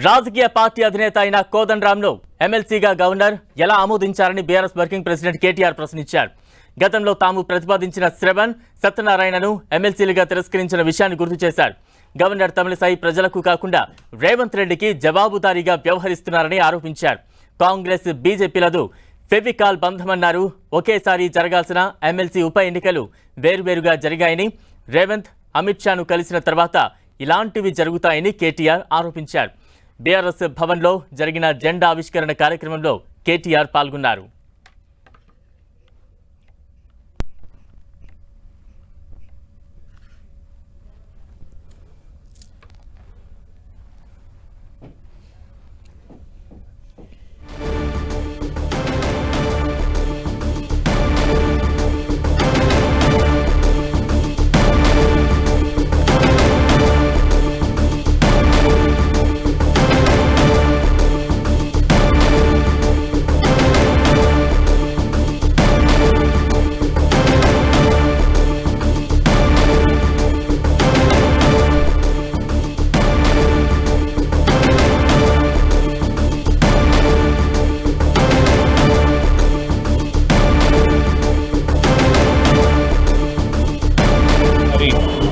రాజకీయ పార్టీ అధినేత అయిన కోదండరాంను ఎమ్మెల్సీగా గవర్నర్ ఎలా ఆమోదించారని బీఆర్ఎస్ వర్కింగ్ ప్రెసిడెంట్ కేటీఆర్ ప్రశ్నించారు. గతంలో తాము ప్రతిపాదించిన శ్రవణ్ సత్యనారాయణను ఎమ్మెల్సీలుగా తిరస్కరించిన విషయాన్ని గుర్తు చేశారు. గవర్నర్ తమిళసై ప్రజలకు కాకుండా రేవంత్ రెడ్డికి జవాబుదారీగా వ్యవహరిస్తున్నారని ఆరోపించారు. కాంగ్రెస్ బీజేపీలదు ఫెవికాల్ బంధమన్నారు. ఒకేసారి జరగాల్సిన ఎమ్మెల్సీ ఉప ఎన్నికలు వేరువేరుగా జరిగాయని, రేవంత్ అమిత్ షాను కలిసిన తర్వాత ఇలాంటివి జరుగుతాయని కేటీఆర్ ఆరోపించారు. బీఆర్ఎస్ భవన్లో జరిగిన జెండా ఆవిష్కరణ కార్యక్రమంలో కేటీఆర్ పాల్గొన్నారు.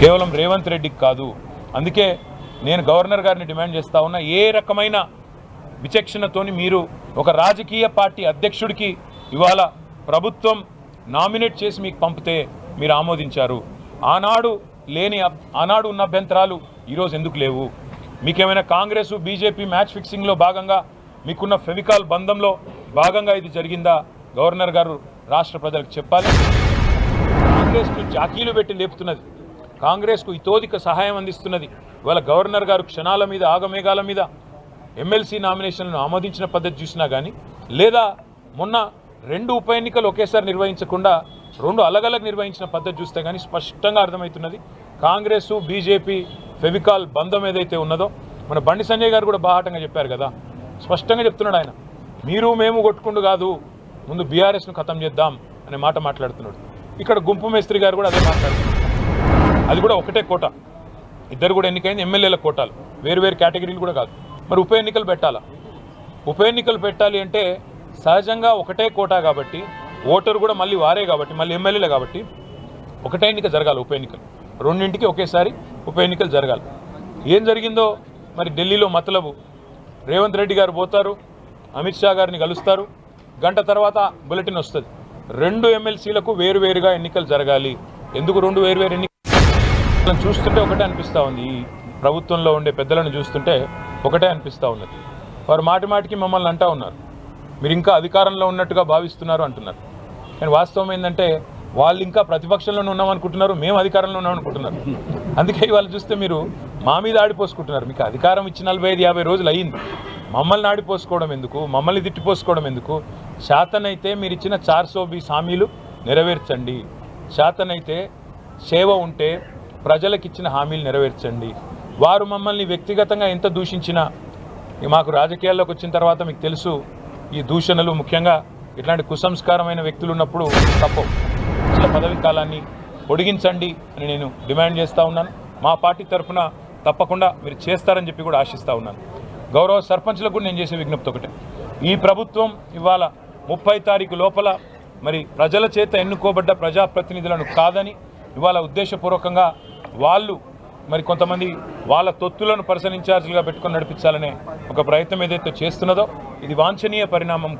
కేవలం రేవంత్ రెడ్డికి కాదు. అందుకే నేను గవర్నర్ గారిని డిమాండ్ చేస్తా ఉన్నా, ఏ రకమైన విచక్షణతోని మీరు ఒక రాజకీయ పార్టీ అధ్యక్షుడికి ఇవాళ ప్రభుత్వం నామినేట్ చేసి మీకు పంపితే మీరు ఆమోదించారు. ఆనాడు ఉన్న అభ్యంతరాలు ఈరోజు ఎందుకు లేవు? మీకేమైనా కాంగ్రెస్ బీజేపీ మ్యాచ్ ఫిక్సింగ్లో భాగంగా మీకున్న ఫెవికాల్ బంధంలో భాగంగా ఇది జరిగిందా? గవర్నర్ గారు రాష్ట్ర ప్రజలకు చెప్పాలి. కాంగ్రెస్కు జాకీలు పెట్టి లేపుతున్నది, కాంగ్రెస్కు ఇతోధిక సహాయం అందిస్తున్నది. ఇవాళ గవర్నర్ గారు క్షణాల మీద ఆగమేఘాల మీద ఎమ్మెల్సీ నామినేషన్లను ఆమోదించిన పద్ధతి చూసినా కానీ, లేదా మొన్న 2 ఉప ఎన్నికలు ఒకేసారి నిర్వహించకుండా 2 అలగలగ్ నిర్వహించిన పద్ధతి చూస్తే కానీ స్పష్టంగా అర్థమవుతున్నది కాంగ్రెస్ బీజేపీ ఫెవికాల్ బంధం ఏదైతే ఉన్నదో. మన బండి సంజయ్ గారు కూడా బాహాటంగా చెప్పారు కదా, స్పష్టంగా చెప్తున్నాడు ఆయన, మీరు మేము కొట్టుకుంటూ కాదు, ముందు బీఆర్ఎస్ను ఖతం చేద్దాం అనే మాట మాట్లాడుతున్నాడు. ఇక్కడ గుంపు మేస్త్రి గారు కూడా అదే మాట్లాడుతున్నారు. అది కూడా ఒకటే కోట, ఇద్దరు కూడా ఎన్నికైంది ఎమ్మెల్యేల కోటాలు, వేరు కేటగిరీలు కూడా కాదు. మరి ఉప ఎన్నికలు పెట్టాలా? ఉప ఎన్నికలు పెట్టాలి అంటే సహజంగా ఒకటే కోటా కాబట్టి, ఓటరు కూడా మళ్ళీ వారే కాబట్టి, మళ్ళీ ఎమ్మెల్యేలే కాబట్టి ఒకటే ఎన్నిక జరగాలి. ఉప ఎన్నికలు రెండింటికి ఒకేసారి ఉప ఎన్నికలు జరగాలి. ఏం జరిగిందో మరి ఢిల్లీలో మతలబు రేవంత్ రెడ్డి గారు పోతారు, అమిత్ షా గారిని కలుస్తారు, గంట తర్వాత బులెటిన్ వస్తుంది, 2 ఎమ్మెల్సీలకు వేరువేరుగా ఎన్నికలు జరగాలి. ఎందుకు 2 వేరువేరు ఎన్నికలు? చూస్తుంటే ఒకటే అనిపిస్తూ ఉంది, ఈ ప్రభుత్వంలో ఉండే పెద్దలను చూస్తుంటే ఒకటే అనిపిస్తూ ఉన్నది. వారు మాటికి మమ్మల్ని అంటూ ఉన్నారు, మీరు ఇంకా అధికారంలో ఉన్నట్టుగా భావిస్తున్నారు అంటున్నారు. కానీ వాస్తవం ఏంటంటే వాళ్ళు ఇంకా ప్రతిపక్షంలోనే ఉన్నామనుకుంటున్నారు, మేము అధికారంలో ఉన్నామనుకుంటున్నారు. అందుకే వాళ్ళు చూస్తే మీరు మా మీద ఆడిపోసుకుంటున్నారు. మీకు అధికారం ఇచ్చి 45-50 రోజులు అయ్యింది, మమ్మల్ని ఆడిపోసుకోవడం ఎందుకు, మమ్మల్ని తిట్టిపోసుకోవడం ఎందుకు? శాతనైతే మీరు ఇచ్చిన 420 హామీలు నెరవేర్చండి, శాతనైతే సేవ ఉంటే ప్రజలకు ఇచ్చిన హామీలు నెరవేర్చండి. వారు మమ్మల్ని వ్యక్తిగతంగా ఎంత దూషించినా, మాకు రాజకీయాల్లోకి వచ్చిన తర్వాత మీకు తెలుసు, ఈ దూషణలు ముఖ్యంగా ఇట్లాంటి కుసంస్కారమైన వ్యక్తులు ఉన్నప్పుడు తప్పవు. పదవి కాలాన్ని పొడిగించండి అని నేను డిమాండ్ చేస్తూ ఉన్నాను. మా పార్టీ తరఫున తప్పకుండా మీరు చేస్తారని చెప్పి కూడా ఆశిస్తూ ఉన్నాను. గౌరవ సర్పంచ్లకు కూడా నేను చేసే విజ్ఞప్తి ఒకటే, ఈ ప్రభుత్వం ఇవాళ 30 తారీఖు లోపల మరి ప్రజల చేత ఎన్నుకోబడ్డ ప్రజాప్రతినిధులను కాదని ఇవాళ ఉద్దేశపూర్వకంగా వాళ్ళు మరి కొంతమంది వాళ్ళ తొత్తులను పర్సన్ ఇన్ఛార్జీలుగా పెట్టుకొని నడిపించాలనే ఒక ప్రయత్నం ఏదైతే చేస్తున్నదో ఇది వాంఛనీయ పరిణామం.